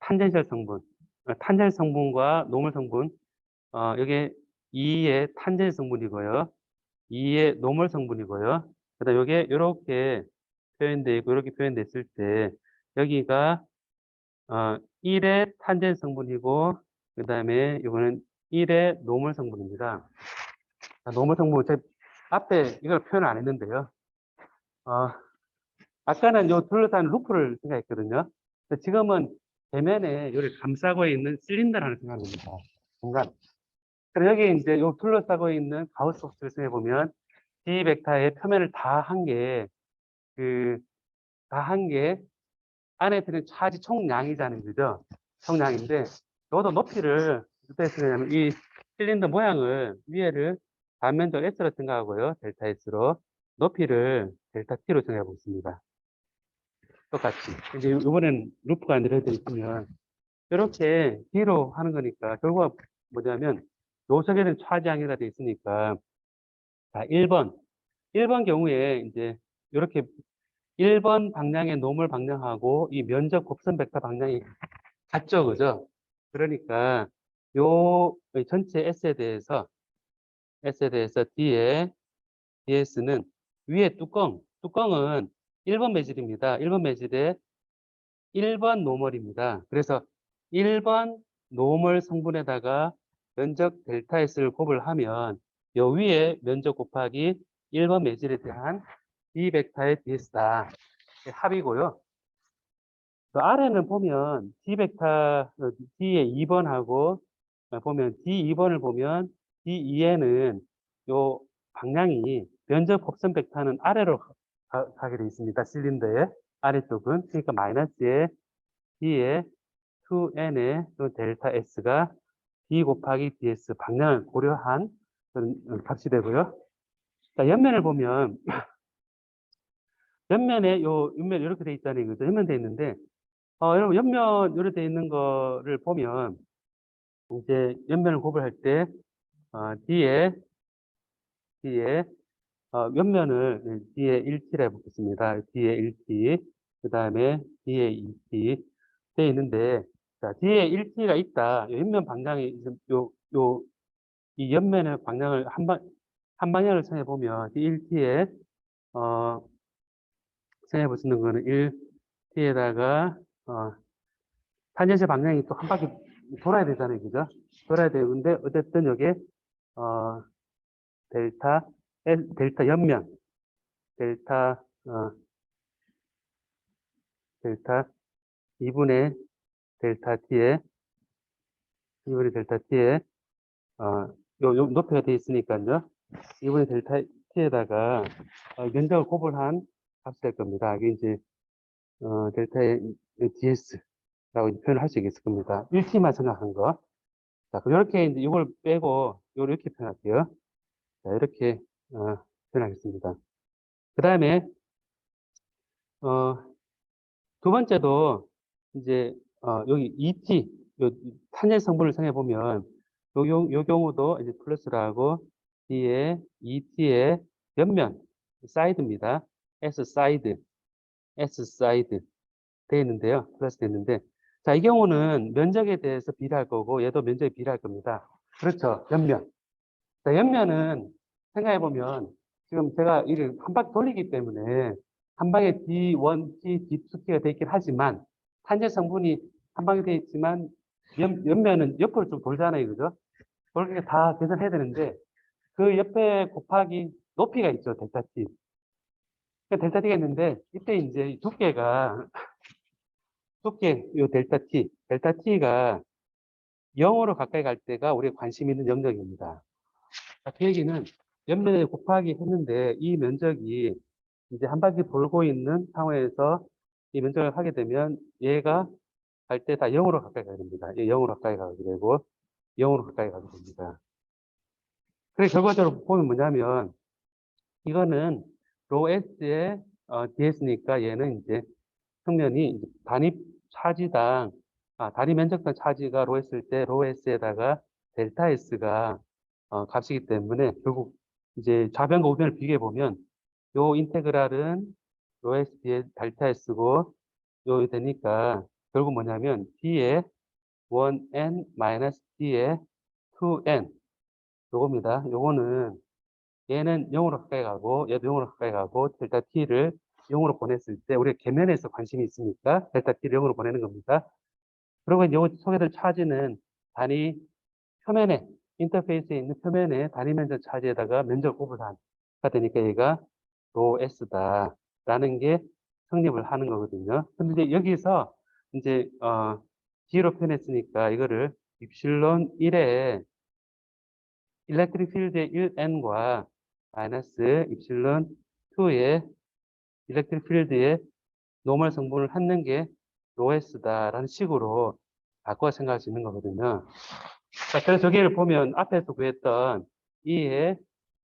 탄젠셜 성분, 탄젠 성분과 노멀 성분, 여기 2의 탄젠 성분이고요. 2의 노멀 성분이고요. 그다음 요게 이렇게 표현되어 있고 이렇게 표현됐을 때 여기가 1의 탄젠 성분이고 그다음에 이거는 1의 노멀 성분입니다. 노멀 성분 제 앞에 이걸 표현 안 했는데요. 어, 아까는 요 둘러싼 루프를 생각했거든요. 근데 지금은 대면에 이를 감싸고 있는 실린더라는 생각입니다. 공간. 그리고 여기 이제 요 둘러싸고 있는 가우스 복수를 생각해보면 D 벡터의 표면을 다 한 게, 다 한 게 안에 드는 차지 총량이잖아요. 그죠? 총량인데, 요도 높이를 어떻게 쓰냐면 이 실린더 모양을 위에를 단면적 S로 생각하고요. 델타 S로. 높이를 델타 T로 생각해 보겠습니다. 똑같이. 이제 이번엔 루프가 내려져 있으면 이렇게 D로 하는 거니까 결국 뭐냐면 요 속에는 차지항이라 돼 있으니까 자, 1번 경우에 이제 이렇게 1번 방향의 노멀 방향하고 이 면적 곱선 벡터 방향이 같죠, 그죠? 그러니까 요 전체 S에 대해서 DS는 위에 뚜껑은 1번 매질입니다. 1번 매질에 1번 노멀입니다. 그래서 1번 노멀 성분에다가 면적 델타 S를 곱을 하면 요 위에 면적 곱하기 1번 매질에 대한 D 벡터의 DS다. 합이고요. 그 아래는 보면 D 벡터 D의 2번하고 보면 D2번을 보면 D2에는 요 방향이 면적 곱선 벡터는 아래로 가게 되어 있습니다. 실린더의 아래쪽은 그러니까 마이너스의 D의 2n의 델타 S가 D 곱하기 DS 방향을 고려한 그런 값이 되고요. 자, 옆면을 보면 옆면에 요 옆면 이렇게 돼 있다는 거죠. 옆면 돼 있는데 여러분 옆면 이렇게 돼 있는 거를 보면 이제 옆면을 구별할 때 뒤에 옆면을 뒤에 1T를 해보겠습니다. 뒤에 1T 그 다음에 뒤에 2T 돼 있는데 자 뒤에 1T가 있다. 요 옆면 방향이 이 옆면의 방향을 한 방향을 생각해 보면 1T에 생각해 볼 수 있는 거는 1T에다가 탄젠시 방향이 또 한 바퀴 돌아야 되잖아요. 그죠? 돌아야 되는데, 어쨌든 여기에, 어, 델타, 델타 옆면, 델타, 델타 2분의 델타 t에, 2분의 델타 t에, 요 높이가 돼 있으니까요. 2분의 델타 t에다가 면적을 곱을한 값이 될 겁니다. 이게 이제, 델타의 ds라고 표현을 할 수 있을 겁니다. 1t만 생각한 거. 자, 이렇게 이제 이걸 빼고, 이렇게 표현할게요. 자, 이렇게 표현하겠습니다. 그 다음에 두 번째도 이제 여기 ET 탄젠 성분을 생각해 보면 요 경우도 이제 플러스라고 뒤에 ET의 옆면 사이드입니다. S 사이드 되어 있는데요. 플러스 되어 있는데 자, 이 경우는 면적에 대해서 비례할 거고 얘도 면적에 비례할 겁니다. 그렇죠. 옆면. 자, 옆면은 생각해 보면 지금 제가 이를 한 바퀴 돌리기 때문에 한 방에 D1T, D2T가 되어 있긴 하지만 탄젠 성분이 한 방에 되어 있지만 옆면은 옆으로 좀 돌잖아요. 그죠? 그렇게 다 계산해야 되는데 그 옆에 곱하기 높이가 있죠. 델타 T. 델타 T가 있는데 이때 이제 요 델타 T가 0으로 가까이 갈 때가 우리가 관심 있는 영역입니다. 그 얘기는 옆면에 곱하기 했는데 이 면적이 이제 한 바퀴 돌고 있는 상황에서 이 면적을 하게 되면 얘가 할 때 다 0으로 가까이 가게 됩니다. 0으로 가까이 가게 되고 0으로 가까이 가게 됩니다. 그래서 결과적으로 보면 뭐냐면 이거는 로 S의 DS니까 얘는 이제 평면이 이제 단위 차지당 단위 면적당 차지가 로 S일 때 로 S에다가 델타 S가 값이기 때문에 결국 이제 좌변과 우변을 비교해 보면 요 인테그랄은 로 S의 델타 S고 요 되니까 결국 뭐냐면 D의 1n 마이너스 D의 2n 요겁니다. 요거는 얘는 0으로 가까이 가고 얘도 0으로 가까이 가고 델타 t를 0으로 보냈을 때 우리가 계면에서 관심이 있으니까 델타 t를 0으로 보내는 겁니다. 그리고 이제 요 속에 차지는 단위 표면에 인터페이스에 있는 표면에 단위 면적 차지에다가 면적 곱을 한가 되니까 얘가 로 S다라는 게 성립을 하는 거거든요. 근데 이제 여기서 이제 G로 표현했으니까 이거를 입실론 1에 일렉트릭 필드의 1n과 마이너스 입실론 2의 일렉트릭 필드의 노멀 성분을 갖는 게 로에스다라는 식으로 바꿔 생각할 수 있는 거거든요. 자, 그래서 저기를 보면 앞에서 구했던 2의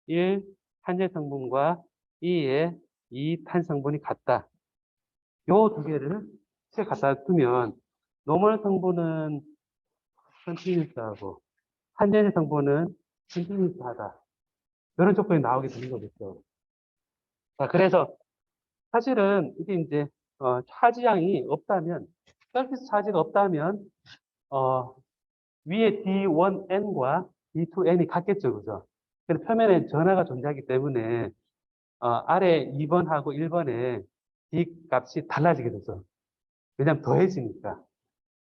1 탄제 성분과 2의 2 탄 성분이 같다. 요 두 개를 갖다 두면 노멀 성분은 컨티뉴스하고 탄제 성분은 컨티뉴스하다. 이런 조건이 나오게 되는 거겠죠. 자, 그래서 사실은 이게 이제 차지량이 없다면 서피스 차지가 없다면 어, 위에 D1n과 D2n이 같겠죠, 그죠? 근데 표면에 전하가 존재하기 때문에 아래 2번하고 1번에 D 값이 달라지게 되죠. 왜냐하면 더해지니까.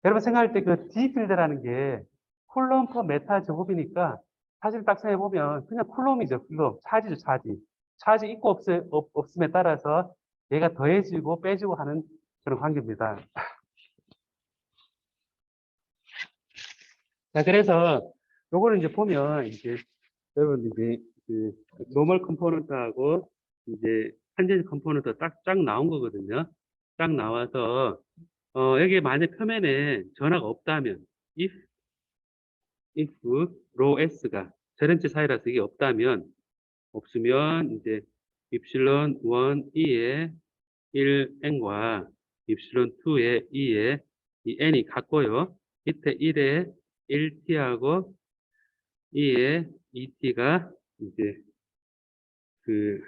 여러분 생각할 때 그 D 필드라는 게 쿨롬 퍼 메타 제곱이니까 사실 딱 생각해보면 그냥 쿨롬이죠, 쿨롬. 차지죠, 차지. 차지 있고 없음에 따라서 얘가 더해지고 빼지고 하는 그런 관계입니다. 자, 그래서 요거를 이제 보면 이제 여러분 이제 그 노멀 컴포넌트하고 이제 탄젠트 컴포넌트 쫙 나온 거거든요. 딱 나와서 여기 만약 표면에 전하가 없다면 if 로 s가 저런체 사이라서 이게 없으면 이제 입실론 1 2의 1n과 입실론 2의 2의 이 n이 같고요. 밑에 1의 1t하고 2의 2t가 이제 그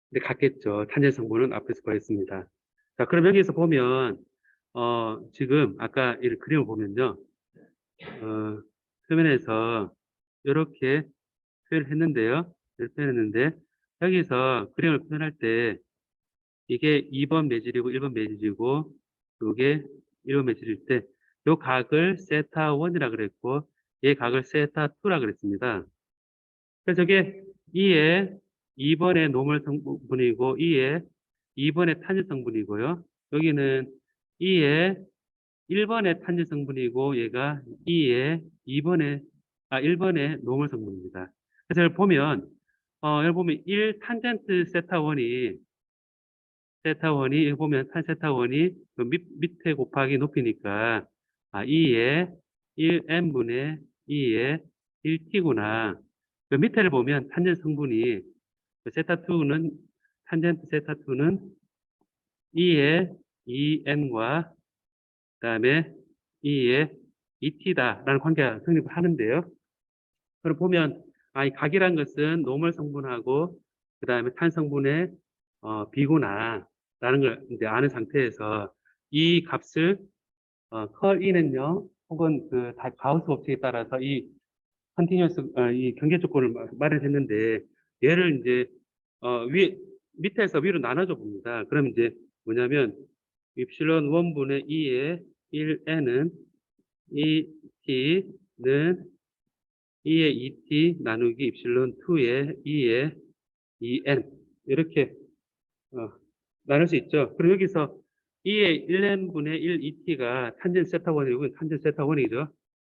근데 같겠죠. 탄젠 성분은 앞에서 구했습니다. 자, 그럼 여기서 보면 지금 아까 이 그림을 보면요. 표면에서 이렇게 표현을 했는데요. 이렇게 표현했는데 여기서 그림을 표현할 때 이게 2번 매질이고 1번 매질이고 이게 1번 매질일 때 요 각을 세타 1이라 그랬고 얘 각을 세타 2라 그랬습니다. 그래서 저게 2의 2번의 노멀 성분이고 2의 2번의 탄질 성분이고요. 여기는 2의 1번의 탄질 성분이고 얘가 2의 1번의 노멀 성분입니다. 그래서 여기 보면 여기 보면 1 탄젠트 세타1이 여기 보면 탄 세타1이 그 밑에 곱하기 높이니까 2의 1n분의 2의 1t구나. 그 밑에를 보면 탄젠트 성분이 그 세타2는 탄젠트 세타2는 2의 2n과 그다음에 2의 2t다라는 관계가 성립을 하는데요. 그걸 보면 이 각이란 것은 노멀 성분하고 그다음에 탄 성분의 비구나라는 걸 이제 아는 상태에서 이 값을 컬이는요 혹은 그 가우스 법칙에 따라서 이 컨티뉴어스 이 경계 조건을 마련했는데 얘를 이제 위 밑에서 위로 나눠줘 봅니다. 그럼 이제 뭐냐면 입실론 1분의 2의 1n은 2t는 2의 2t 나누기 입실론 2의 2의 2n 이렇게 나눌 수 있죠. 그럼 여기서 2의 1n분의 1 2t가 탄젠트 세타1이고 탄젠트 세타1이죠.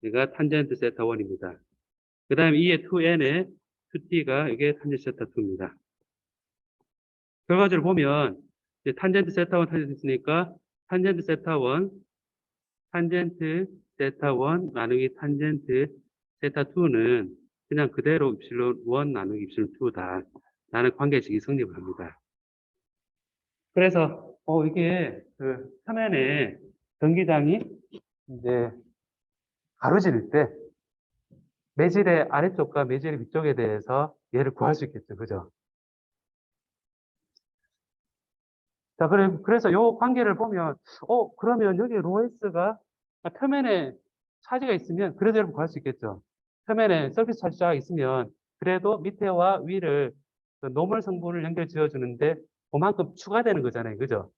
얘가 탄젠트 세타1입니다. 그 다음에 2의 2n의 2t가 이게 탄젠트 세타2입니다. 결과적으로 보면 이제 탄젠트 세타1 탄젠트 있으니까 탄젠트 세타 1, 탄젠트 세타 1 나누기 탄젠트 세타 2는 그냥 그대로 입실론 1 나누기 입실론 2다. 라는 관계식이 성립을 합니다. 그래서 이게 그 표면에 전기장이 이제 가로질 때 매질의 아래쪽과 매질의 위쪽에 대해서 얘를 구할 수 있겠죠. 그죠? 자, 그래서 요 관계를 보면, 그러면 여기 로에스가 표면에 차지가 있으면 그래도 여러분 구할 수 있겠죠. 표면에 서비스 차지가 있으면 그래도 밑에와 위를 그 노멀 성분을 연결 지어주는데 그만큼 추가되는 거잖아요. 그죠?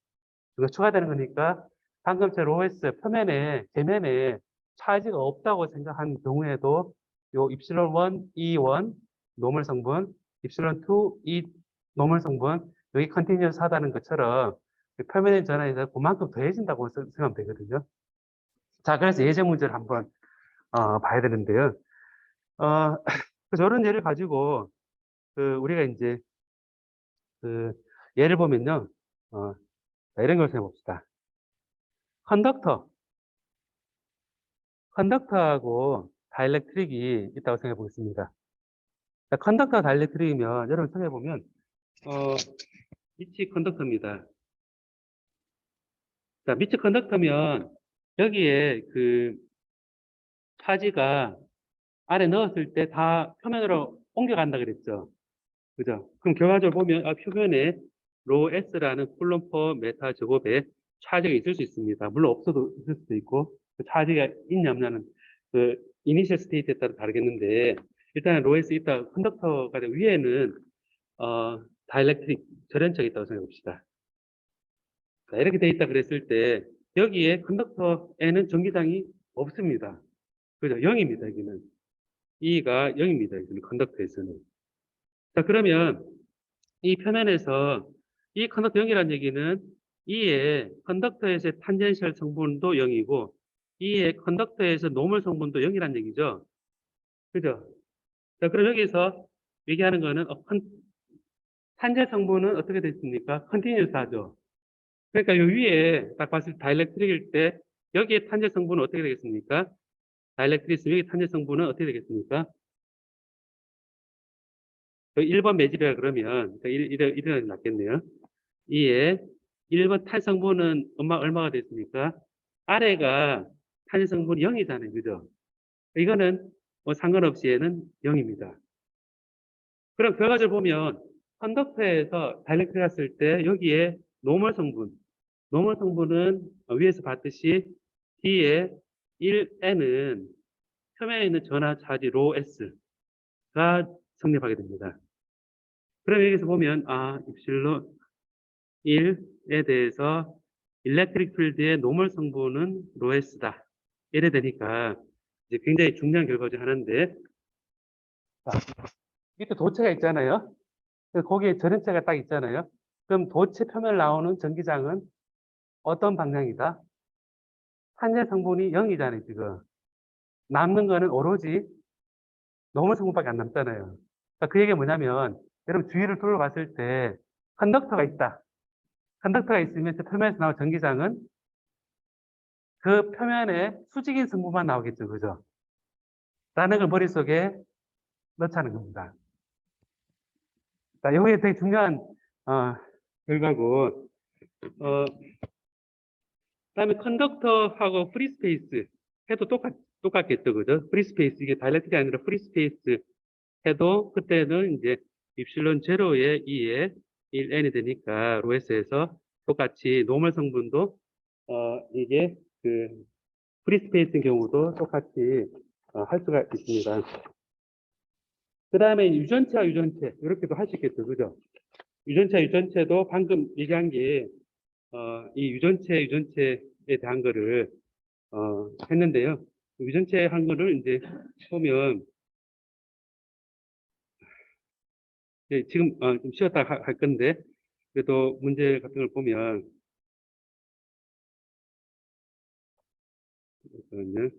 그거 추가되는 거니까 방금 제 로에스 표면에, 계면에 차지가 없다고 생각한 경우에도 요 입실론 1, E1 노멀 성분, 입실론 2, E 노멀 성분, 여기 컨티뉴어스 하다는 것처럼 표면의 전환에서 그만큼 더해진다고 생각하면 되거든요. 자, 그래서 예제 문제를 한번 봐야 되는데요. 저런 예를 가지고 우리가 이제 그 예를 보면요, 자, 이런 걸 생각해 봅시다. 컨덕터하고 다이렉트릭이 있다고 생각해 보겠습니다. 자, 컨덕터 다이렉트릭이면 여러분 생각해 보면 밑이 컨덕터입니다. 자, 밑이 컨덕터면 여기에 그 차지가 안에 넣었을 때 다 표면으로 옮겨간다 그랬죠. 그죠? 그럼 결과적으로 보면 표면에 로 S라는 쿨럼 퍼 메타 제곱에 차지가 있을 수 있습니다. 물론 없어도 있을 수도 있고 그 차지가 있냐 없냐는 그 이니셜 스테이트에 따라 다르겠는데 일단 로 S 있다 컨덕터가 위에는 다이렉트릭 절연체가 있다고 생각해 봅시다. 자, 이렇게 돼 있다 그랬을 때 여기에 컨덕터에는 전기장이 없습니다. 그죠? 0입니다. 여기는 E가 0입니다. 여기는 컨덕터에서는. 자, 그러면 이 표면에서 이 컨덕터 0이라는 얘기는 E의 컨덕터에서의 탄젠셜 성분도 0이고 E의 컨덕터에서 노멀 성분도 0이라는 얘기죠. 그죠? 자, 그럼 여기서 얘기하는 거는 탄젠 성분은 어떻게 됐습니까? 컨티뉴스 하죠. 그러니까 요 위에 딱 봤을 때 다이렉트릭일 때 여기에 탄젠 성분은 어떻게 되겠습니까? 다이렉트리스 여기 탄젠 성분은 어떻게 되겠습니까? 1번 매질이라 그러면 이래 낫겠네요. 이에 1번 탄성분은 얼마가 됐습니까? 아래가 탄성분 0이잖아요. 그죠? 이거는 뭐 상관없이 얘는 0입니다. 그럼 결과적으로 보면 컨덕터에서 다이렉트리 갔을 때 여기에 노멀 성분은 위에서 봤듯이 D의 1N은 표면에 있는 전하 차지 로 S가 성립하게 됩니다. 그럼 여기서 보면 입실론 1에 대해서 일렉트릭 필드의 노멀 성분은 로에스다. 이래 되니까 이제 굉장히 중요한 결과 중 하나인데 자, 밑에 도체가 있잖아요. 거기에 전원체가 딱 있잖아요. 그럼 도체 표면을 나오는 전기장은 어떤 방향이다? 탄재 성분이 0이잖아요, 지금. 남는 거는 오로지 노멀 성분밖에 안 남잖아요. 그러니까 그 얘기가 뭐냐면 여러분 주위를 둘러봤을 때 컨덕터가 있다. 컨덕터가 있으면 그 표면에서 나온 전기장은 그 표면에 수직인 성분만 나오겠죠. 그죠? 라는 걸 머릿속에 넣자는 겁니다. 자, 이게 되게 중요한, 결과고, 그다음에 컨덕터하고 프리스페이스 해도 똑같겠죠. 그죠? 프리스페이스, 이게 다이렉트가 아니라 프리스페이스 해도 그때는 이제 입실론 제로에 2에 1n이 되니까 로에스에서 똑같이 노멀 성분도, 이게 그 프리스페이스인 경우도 똑같이 할 수가 있습니다. 그 다음에 유전체와 유전체 이렇게도 할 수 있겠죠. 그죠? 유전체도 방금 얘기한 게 이 유전체에 대한 거를 했는데요. 유전체 한 거를 이제 보면 지금 좀 쉬었다 할 건데 그래도 문제 같은 걸 보면 잠깐만요.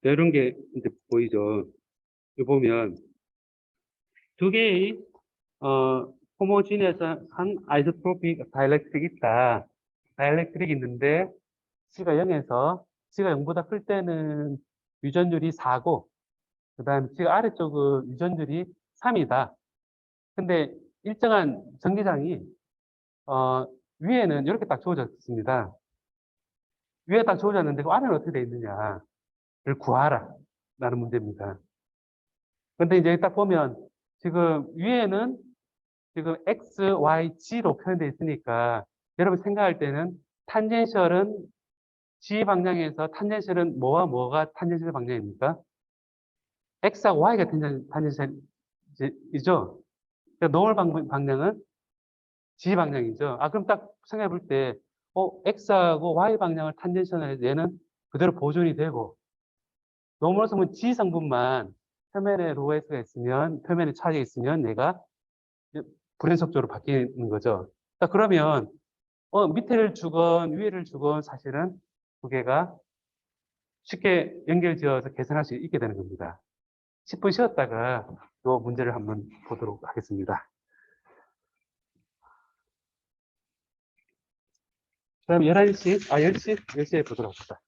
이런 게 이제 보이죠. 여기 보면 두 개의 호모지니어스한 아이소트로픽 다이렉트릭 있다. 다이렉트릭이 있는데 C가 0에서 C가 0보다 클 때는 유전율이 4고 그다음 C가 아래쪽은 유전율이 3이다. 근데 일정한 전기장이 위에는 이렇게 딱 주어졌습니다. 위에 딱 주어졌는데 그 아래는 어떻게 돼 있느냐를 구하라 라는 문제입니다. 근데 이제 딱 보면 지금 위에는 지금 X, Y, G로 표현되어 있으니까 여러분 생각할 때는 탄젠셜은 G 방향에서 탄젠셜은 뭐와 뭐가 탄젠셜 방향입니까? X하고 Y가 탄젠셜이죠. 노멀 방향은 G 방향이죠. 그럼 딱 생각해 볼 때, X하고 Y 방향을 탄젠션을 해서 얘는 그대로 보존이 되고, 노멀 성분 G 성분만 표면에 로에스가 있으면, 표면에 차게 있으면 얘가 불연속적으로 바뀌는 거죠. 그러면, 밑에를 주건 위에를 주건 사실은 두 개가 쉽게 연결지어서 계산할 수 있게 되는 겁니다. 10분 쉬었다가 또 문제를 한번 보도록 하겠습니다. 그럼 11시, 10시에 보도록 합시다.